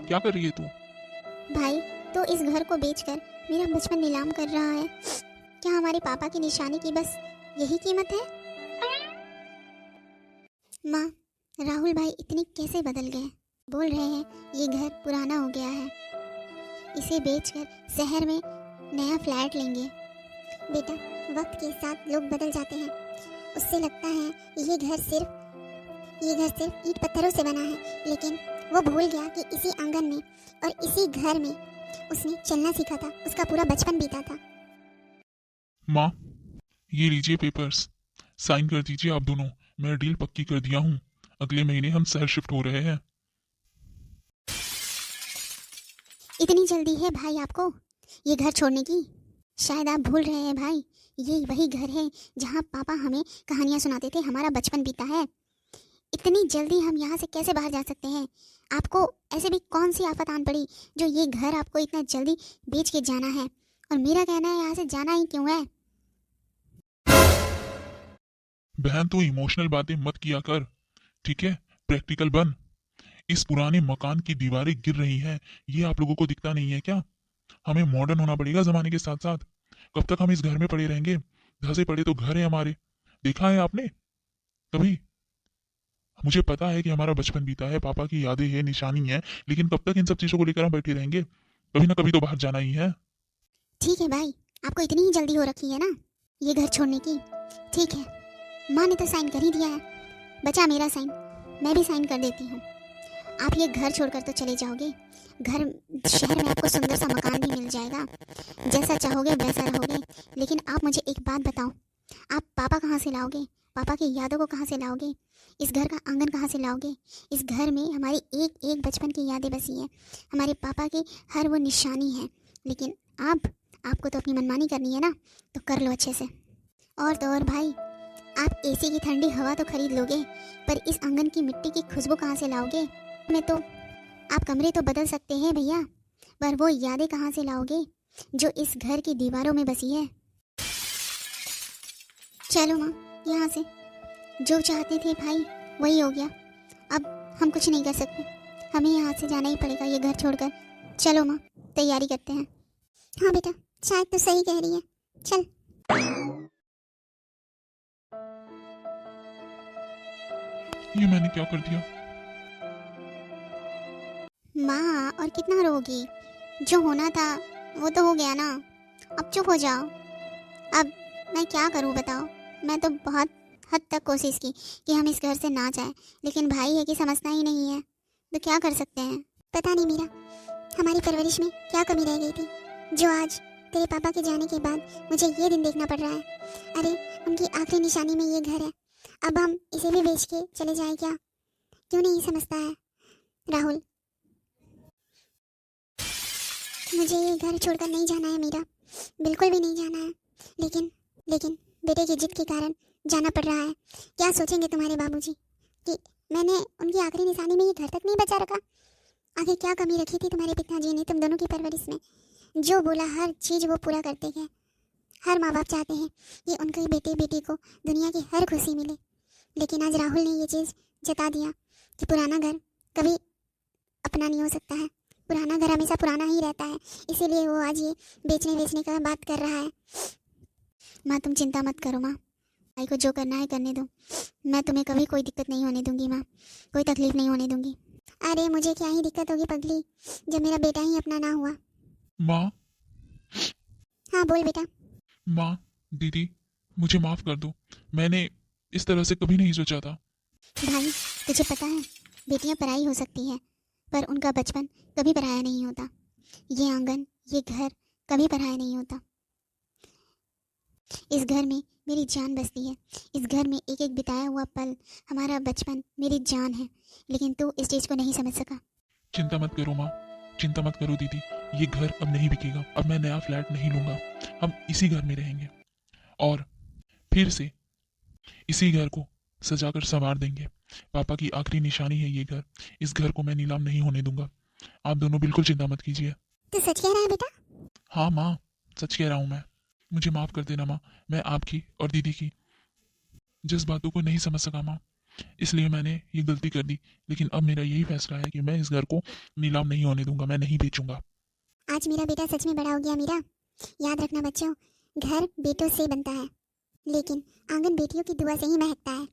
क्या कर रही है तू? भाई, तो इस घर को बेचकर मेरा बचपन नीलाम कर रहा है। क्या हमारे पापा की निशानी की बस यही कीमत है? माँ, राहुल भाई इतने कैसे बदल गए। बोल रहे हैं ये घर पुराना हो गया है, इसे बेचकर शहर में नया फ्लैट लेंगे। बेटा, वक्त के साथ लोग बदल जाते हैं। उससे लगता है ये घर सिर्फ ईंट पत्थरों से बना है, लेकिन वो भूल गया कि इसी आंगन में और इसी घर में उसने चलना सीखा था, उसका पूरा बचपन बीता था। माँ, ये लीजिए पेपर्स, साइन कर दीजिए आप दोनों। मैं डील पक्की कर दिया हूँ। अगले महीने हम शहर शिफ्ट हो रहे हैं। इतनी जल्दी है भाई आपको ये घर छोड़ने की? शायद आप भूल रहे हैं भाई, ये वही घर है जहाँ पापा हमें कहानियाँ सुनाते थे, हमारा बचपन बीता है। इतनी जल्दी हम यहाँ से कैसे बाहर जा सकते हैं? आपको ऐसे भी कौन सी आफत आन पड़ी जो ये घर आपको इतना जल्दी बेच के जाना है? और मेरा कहना है यहाँ से जाना ही क्यों है? बहन, तू इमोशनल बातें मत किया कर, ठीक है? प्रैक्टिकल बन। इस पुराने मकान की दीवारें गिर रही हैं, ये आप लोगों को दिखता नहीं है क्या? हमें मॉडर्न होना पड़ेगा जमाने के साथ साथ। कब तक हम इस घर में पड़े रहेंगे? धसे पड़े तो घर है हमारे। देखा है आपने कभी? मुझे पता है कि हमारा बचपन बीता है, पापा की यादें हैं, निशानी है, लेकिन कब तक इन सब चीजों को लेकर हम बैठे रहेंगे? कभी ना कभी तो बाहर जाना ही है। ठीक है भाई, आपको इतनी ही जल्दी हो रखी है ना ये घर छोड़ने की? ठीक है, माँ ने तो साइन कर ही दिया है, बचा मेरा साइन। मैं भी साइन कर देती हूँ। आप ये घर छोड़कर तो चले जाओगे, घर शहर में आपको सुंदर सा मकान भी मिल जाएगा, जैसा चाहोगे वैसा रहोगे। लेकिन आप मुझे एक बात बताओ, आप पापा कहाँ से लाओगे? पापा की यादों को कहाँ से लाओगे? इस घर का आंगन कहाँ से लाओगे? इस घर में हमारी एक एक बचपन की यादें बसी हैं, हमारे पापा की हर वो निशानी है। लेकिन आपको तो अपनी मनमानी करनी है ना, तो कर लो अच्छे से। और तो और भाई, आप एसी की ठंडी हवा तो खरीद लोगे, पर इस आंगन की मिट्टी की खुशबू कहाँ से लाओगे? मैं तो आप कमरे तो बदल सकते हैं भैया, पर वो यादें कहाँ से लाओगे जो इस घर की दीवारों में बसी है? चलो माँ, यहाँ से जो चाहते थे भाई वही हो गया। अब हम कुछ नहीं कर सकते, हमें यहाँ से जाना ही पड़ेगा ये घर छोड़कर। चलो माँ, तैयारी करते हैं। हाँ बेटा, शायद तो सही कह रही है, चल। ये मैंने क्या कर दिया? माँ, और कितना रोगी? जो होना था वो तो हो गया ना, अब चुप हो जाओ। अब मैं क्या करूँ बताओ? मैं तो बहुत हद तक कोशिश की कि हम इस घर से ना जाएं, लेकिन भाई है कि समझता ही नहीं है, तो क्या कर सकते हैं? पता नहीं मीरा, हमारी परवरिश में क्या कमी रह गई थी जो आज तेरे पापा के जाने के बाद मुझे ये दिन देखना पड़ रहा है। अरे, उनकी आखिरी निशानी में ये घर है, अब हम इसे भी बेच के चले जाएं क्या? क्यों नहीं समझता है राहुल? मुझे ये घर छोड़कर नहीं जाना है मीरा, बिल्कुल भी नहीं जाना है। लेकिन बेटे की जिद के कारण जाना पड़ रहा है। क्या सोचेंगे तुम्हारे बाबूजी कि मैंने उनकी आखिरी निशानी में ये घर तक नहीं बचा रखा? आखिर क्या कमी रखी थी तुम्हारे पिताजी ने तुम दोनों की परवरिश में? जो बोला हर चीज़ वो पूरा करते गए। हर माँ बाप चाहते हैं कि उनके बेटे बेटी को दुनिया की हर खुशी मिले, लेकिन आज राहुल ने ये चीज़ जता दिया कि पुराना घर कभी अपना नहीं हो सकता है, पुराना घर हमेशा पुराना ही रहता है। इसीलिए वो आज ये बेचने का बात कर रहा है। माँ, तुम चिंता मत करो माँ, भाई को जो करना है करने दो। मैं तुम्हें कभी कोई दिक्कत नहीं होने दूंगी माँ, कोई तकलीफ नहीं होने दूंगी। अरे, मुझे क्या ही दिक्कत होगी पगली, जब मेरा बेटा ही अपना ना हुआ। माँ, हाँ बोल बेटा। माँ, दीदी, मुझे माफ कर दो। मैंने इस तरह से कभी नहीं सोचा था। भाई, तुझे पता है बेटियां पराई हो सकती है, पर उनका बचपन कभी पराया नहीं होता। ये आंगन, ये घर कभी पराया नहीं होता। इस घर में मेरी जान बसती है, इस घर में एक एक बिताया हुआ पल हमारा बचपन मेरी जान है। लेकिन तू इस चीज़ को नहीं समझ सका। चिंता मत करो माँ, चिंता मत करो दीदी। ये घर अब नहीं बिकेगा, अब मैं नया फ्लैट नहीं लूंगा। हम इसी घर में रहेंगे और फिर से इसी घर को सजाकर संवार देंगे। पापा की आखिरी निशानी है ये घर, इस घर को मैं नीलाम नहीं होने दूंगा। आप दोनों बिल्कुल चिंता मत कीजिए। तू सच कह रहा है बेटा? हाँ माँ, सच कह रहा हूँ मैं। मुझे माफ कर देना माँ, मैं आपकी और दीदी की जज्बातों को नहीं समझ सका माँ। इसलिए मैंने ये गलती कर दी। लेकिन अब मेरा यही फैसला है कि मैं इस घर को नीलाम नहीं होने दूंगा, मैं नहीं बेचूंगा। आज मेरा बेटा सच में बड़ा हो गया मीरा। याद रखना बच्चों, घर बेटों से बनता है, लेकिन आंगन बेटियों की दुआ से ही महकता है।